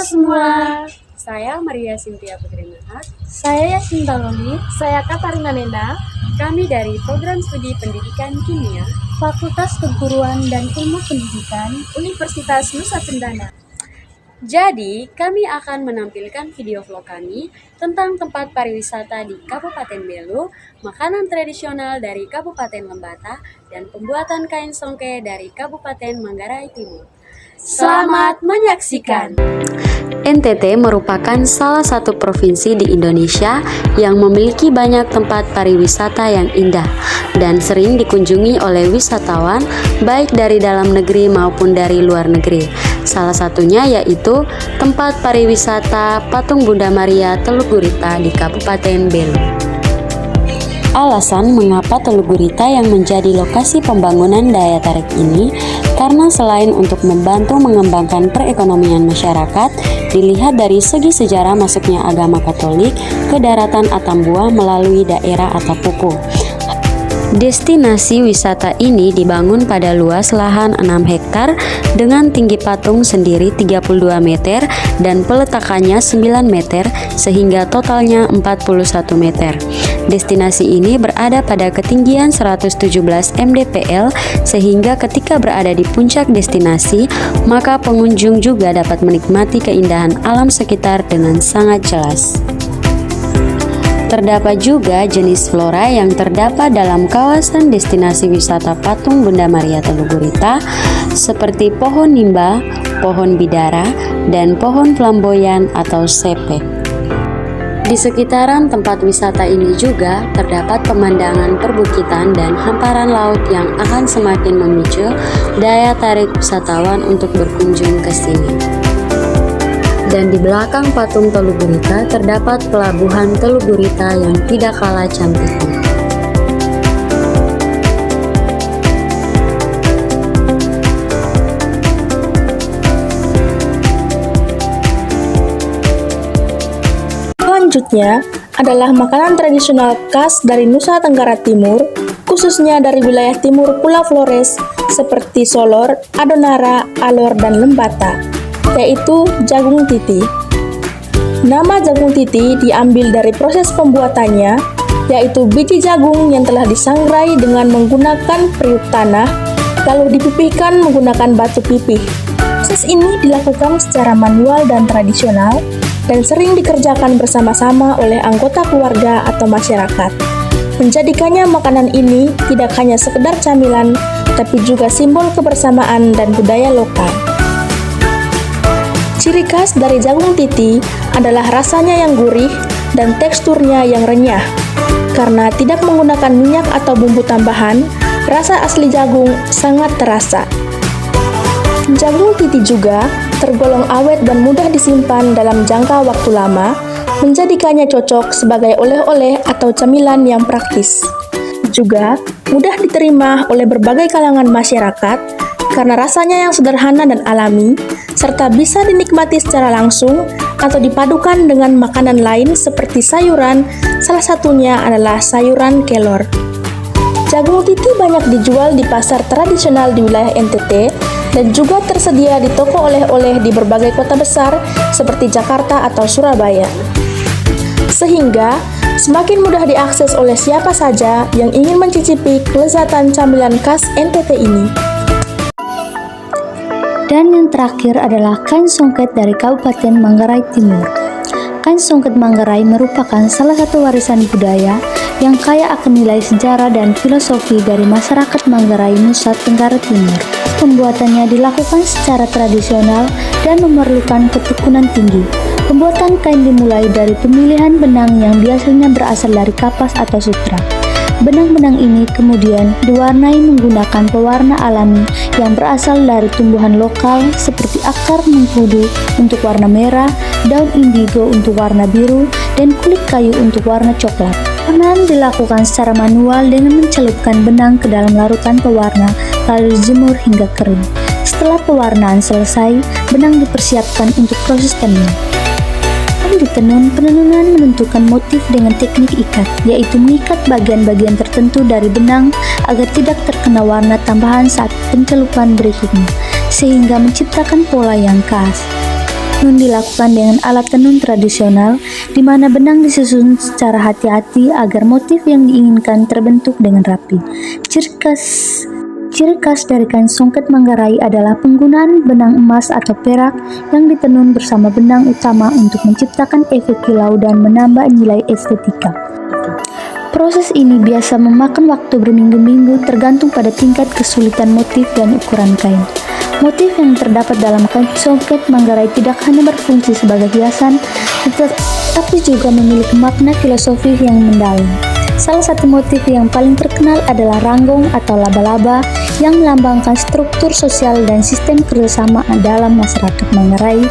Halo semua, Saya Maria Cynthia Putri Nahas. saya Yasinta Loni, Saya Katarina Nenda, Kami dari Program Studi Pendidikan Kimia Fakultas Keguruan dan Ilmu Pendidikan. Universitas Nusa Cendana. Jadi, kami akan menampilkan video vlog kami tentang tempat pariwisata di Kabupaten Belu, makanan tradisional dari Kabupaten Lembata, dan pembuatan kain songke dari Kabupaten Manggarai Timur. Selamat menyaksikan! NTT merupakan salah satu provinsi di Indonesia yang memiliki banyak tempat pariwisata yang indah dan sering dikunjungi oleh wisatawan baik dari dalam negeri maupun dari luar negeri. Salah satunya yaitu tempat pariwisata Patung Bunda Maria Teluk Gurita di Kabupaten Belu. Alasan mengapa Teluk Gurita yang menjadi lokasi pembangunan daya tarik ini karena selain untuk membantu mengembangkan perekonomian masyarakat, dilihat dari segi sejarah masuknya agama Katolik ke daratan Atambua melalui daerah Atapuku. Destinasi wisata ini dibangun pada luas lahan 6 hektar dengan tinggi patung sendiri 32 meter dan peletakannya 9 meter sehingga totalnya 41 meter. Destinasi ini berada pada ketinggian 117 mdpl sehingga ketika berada di puncak destinasi, maka pengunjung juga dapat menikmati keindahan alam sekitar dengan sangat jelas. Terdapat juga jenis flora yang terdapat dalam kawasan destinasi wisata Patung Bunda Maria Teluk Gurita seperti pohon nimba, pohon bidara, dan pohon flamboyan atau sepek. Di sekitaran tempat wisata ini juga terdapat pemandangan perbukitan dan hamparan laut yang akan semakin memicu daya tarik wisatawan untuk berkunjung ke sini. Dan di belakang patung Teluk Gurita terdapat pelabuhan Teluk Gurita yang tidak kalah cantiknya. Selanjutnya adalah makanan tradisional khas dari Nusa Tenggara Timur, khususnya dari wilayah timur Pulau Flores seperti Solor, Adonara, Alor, dan Lembata, yaitu jagung titi. Nama jagung titi diambil dari proses pembuatannya, yaitu biji jagung yang telah disangrai dengan menggunakan periuk tanah, lalu dipipihkan menggunakan batu pipih. Proses ini dilakukan secara manual dan tradisional, dan sering dikerjakan bersama-sama oleh anggota keluarga atau masyarakat. Menjadikannya makanan ini tidak hanya sekedar camilan, tapi juga simbol kebersamaan dan budaya lokal. Ciri khas dari jagung titi adalah rasanya yang gurih dan teksturnya yang renyah. Karena tidak menggunakan minyak atau bumbu tambahan, rasa asli jagung sangat terasa. Jagung titi juga tergolong awet dan mudah disimpan dalam jangka waktu lama, menjadikannya cocok sebagai oleh-oleh atau camilan yang praktis. Juga mudah diterima oleh berbagai kalangan masyarakat karena rasanya yang sederhana dan alami, serta bisa dinikmati secara langsung atau dipadukan dengan makanan lain seperti sayuran, salah satunya adalah sayuran kelor. Jagung titi banyak dijual di pasar tradisional di wilayah NTT dan juga tersedia di toko oleh-oleh di berbagai kota besar seperti Jakarta atau Surabaya. Sehingga semakin mudah diakses oleh siapa saja yang ingin mencicipi kelezatan camilan khas NTT ini. Dan yang terakhir adalah kain songket dari Kabupaten Manggarai Timur. Kain songket Manggarai merupakan salah satu warisan budaya yang kaya akan nilai sejarah dan filosofi dari masyarakat Manggarai, Nusa Tenggara Timur. Pembuatannya dilakukan secara tradisional dan memerlukan ketekunan tinggi. Pembuatan kain dimulai dari pemilihan benang yang biasanya berasal dari kapas atau sutra. Benang-benang ini kemudian diwarnai menggunakan pewarna alami yang berasal dari tumbuhan lokal seperti akar mengkudu untuk warna merah, daun indigo untuk warna biru, dan kulit kayu untuk warna coklat. Pewarnaan dilakukan secara manual dengan mencelupkan benang ke dalam larutan pewarna lalu dijemur hingga kering. Setelah pewarnaan selesai, benang dipersiapkan untuk proses tenun. Di tenun, penenunan menentukan motif dengan teknik ikat, yaitu mengikat bagian-bagian tertentu dari benang agar tidak terkena warna tambahan saat pencelupan berikutnya, sehingga menciptakan pola yang khas. tenun dilakukan dengan alat tenun tradisional, di mana benang disusun secara hati-hati agar motif yang diinginkan terbentuk dengan rapi. Ciri khas dari kain songket Manggarai adalah penggunaan benang emas atau perak yang ditenun bersama benang utama untuk menciptakan efek kilau dan menambah nilai estetika. Proses ini biasa memakan waktu berminggu-minggu tergantung pada tingkat kesulitan motif dan ukuran kain. Motif yang terdapat dalam kain songket Manggarai tidak hanya berfungsi sebagai hiasan, tetapi juga memiliki makna filosofis yang mendalam. Salah satu motif yang paling terkenal adalah ranggong atau laba-laba yang melambangkan struktur sosial dan sistem kerjasama dalam masyarakat Manggarai